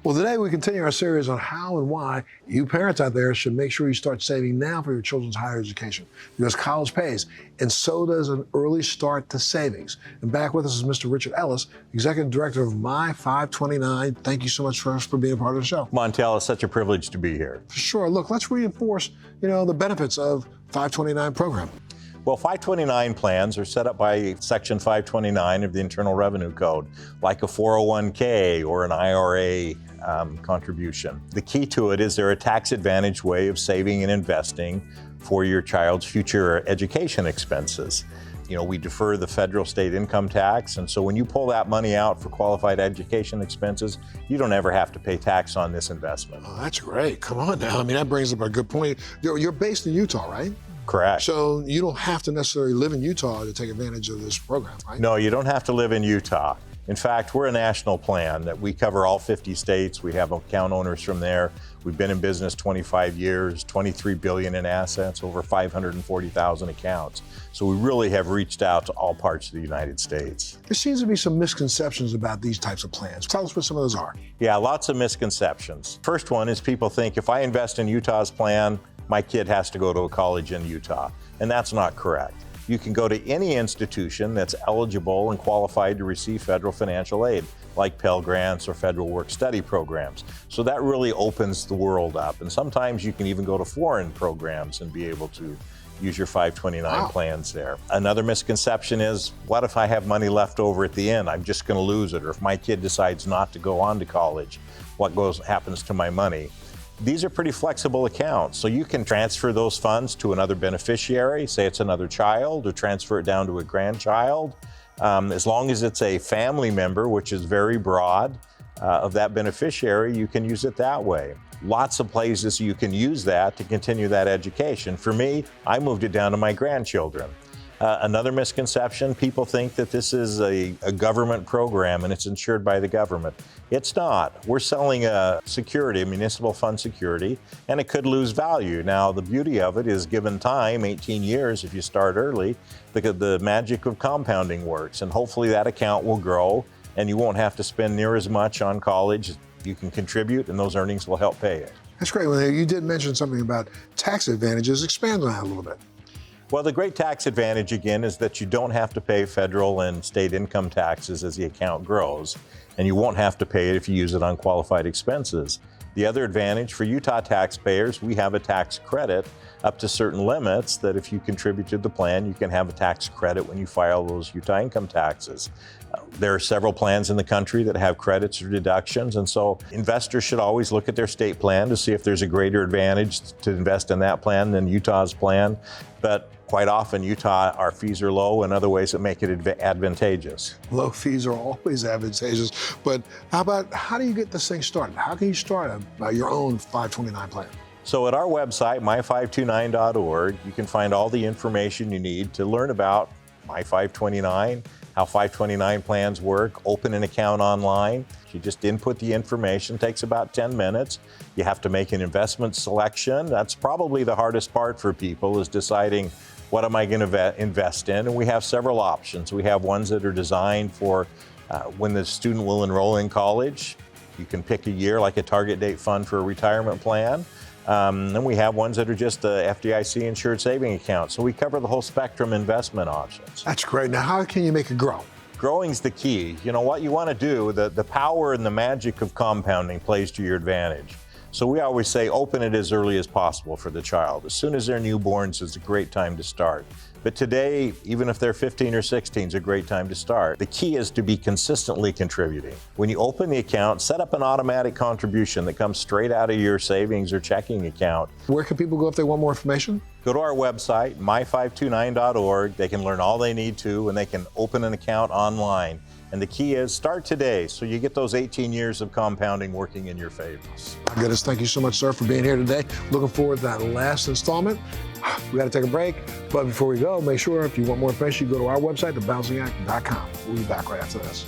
Well, today we continue our series on how and why you parents out there should make sure you start saving now for your children's higher education, because college pays, and so does an early start to savings. And back with us is Mr. Richard Ellis, Executive Director of My 529. Thank you so much for being a part of the show. Montel, it's such a privilege to be here. Sure. Look, let's reinforce, the benefits of 529 program. Well, 529 plans are set up by Section 529 of the Internal Revenue Code, like a 401k or an IRA contribution. The key to it is they're a tax-advantaged way of saving and investing for your child's future education expenses. We defer the federal state income tax, and so when you pull that money out for qualified education expenses, you don't ever have to pay tax on this investment. Oh, that's great. Come on now. That brings up a good point. You're based in Utah, right? Correct. So you don't have to necessarily live in Utah to take advantage of this program, right? No, you don't have to live in Utah. In fact, we're a national plan that we cover all 50 states. We have account owners from there. We've been in business 25 years, $23 billion in assets, over 540,000 accounts. So we really have reached out to all parts of the United States. There seems to be some misconceptions about these types of plans. Tell us what some of those are. Yeah, lots of misconceptions. First one is people think if I invest in Utah's plan, my kid has to go to a college in Utah, and that's not correct. You can go to any institution that's eligible and qualified to receive federal financial aid, like Pell Grants or federal work-study programs. So that really opens the world up, and sometimes you can even go to foreign programs and be able to use your 529 plans there. Another misconception is, what if I have money left over at the end? I'm just going to lose it. Or if my kid decides not to go on to college, what happens to my money? These are pretty flexible accounts, so you can transfer those funds to another beneficiary, say it's another child, or transfer it down to a grandchild. As long as it's a family member, which is very broad, of that beneficiary, you can use it that way. Lots of places you can use that to continue that education. For me, I moved it down to my grandchildren. Another misconception, people think that this is a government program and it's insured by the government. It's not. We're selling a security, a municipal fund security, and it could lose value. Now, the beauty of it is, given time, 18 years if you start early, the magic of compounding works, and hopefully that account will grow and you won't have to spend near as much on college. You can contribute and those earnings will help pay it. That's great. Well, you did mention something about tax advantages. Expand on that a little bit. Well, the great tax advantage, again, is that you don't have to pay federal and state income taxes as the account grows, and you won't have to pay it if you use it on qualified expenses. The other advantage for Utah taxpayers, we have a tax credit up to certain limits that if you contribute to the plan, you can have a tax credit when you file those Utah income taxes. There are several plans in the country that have credits or deductions, and so investors should always look at their state plan to see if there's a greater advantage to invest in that plan than Utah's plan. But quite often, Utah, our fees are low in other ways that make it advantageous. Low fees are always advantageous, but how do you get this thing started? How can you start your own 529 plan? So at our website, my529.org, you can find all the information you need to learn about My 529, how 529 plans work, open an account online. You just input the information, takes about 10 minutes. You have to make an investment selection. That's probably the hardest part for people, is deciding what am I going to invest in, and we have several options. We have ones that are designed for when the student will enroll in college. You can pick a year, like a target date fund for a retirement plan. And we have ones that are just FDIC insured saving accounts. So we cover the whole spectrum investment options. That's great. Now, how can you make it grow? Growing's the key. What you want to do, the power and the magic of compounding plays to your advantage. So we always say open it as early as possible for the child. As soon as they're newborns is a great time to start. But today, even if they're 15 or 16, is a great time to start. The key is to be consistently contributing. When you open the account, set up an automatic contribution that comes straight out of your savings or checking account. Where can people go if they want more information? Go to our website, my529.org. They can learn all they need to, and they can open an account online. And the key is start today so you get those 18 years of compounding working in your favor. My goodness, thank you so much, sir, for being here today. Looking forward to that last installment. We got to take a break, but before we go, make sure if you want more information, you go to our website, thebalancingAct.com. We'll be back right after this.